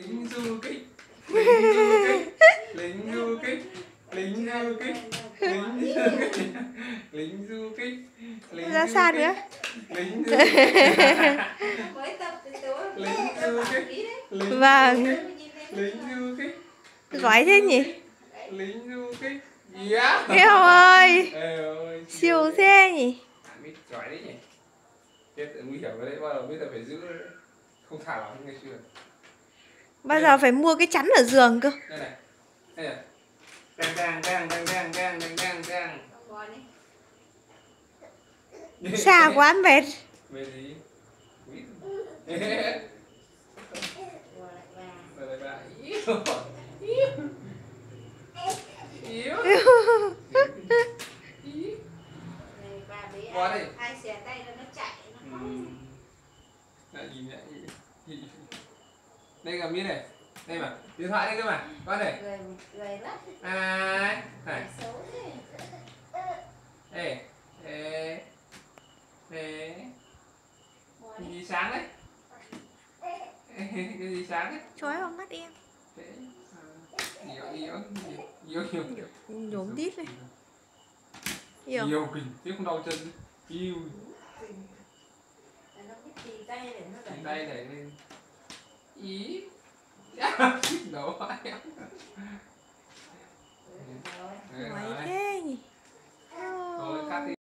lính du kích, lính du kích, lính du kích, lính du kích, lính du kích, lính du kích, lính Ra du xa kích, nữa. lính du kích, lính du kích, lính Vâng. du kích, lính du kích, Giỏi thế nhỉ? lính du kích, yeah. Eo ơi, Ơi, siêu thế nhỉ? biết giỏi đấy nhỉ. Chết nguy hiểm cái đấy, bao giờ biết là phải giữ không thả lỏng như ngày xưa. Bao giờ phải mua cái chắn ở giường cơ. Đây này, đây này. Đang đang đang đang đang đang đang đang. Xa quá mệt. Về gì? Quý. Về lại bà. Yếu. Qua đây. Hai xẻ tay nó chạy nó Lại nhìn lại. Đây cầm miếng này. Đây mà, điện thoại đây cơ mà. Qua đây. Người lắm. À, này. Xấu thế. Ê, ê. Ê. Cái gì sáng đấy? Cái gì sáng đấy? Chói vào mắt em. Nhiều Nhổm tít này. Nhiều kinh, chứ không đau chân. Yêu. Nó biết tì tay để nó đẩy. Tì tay đẩy lên. Ý. Đầu ai. Giỏi thế nhỉ?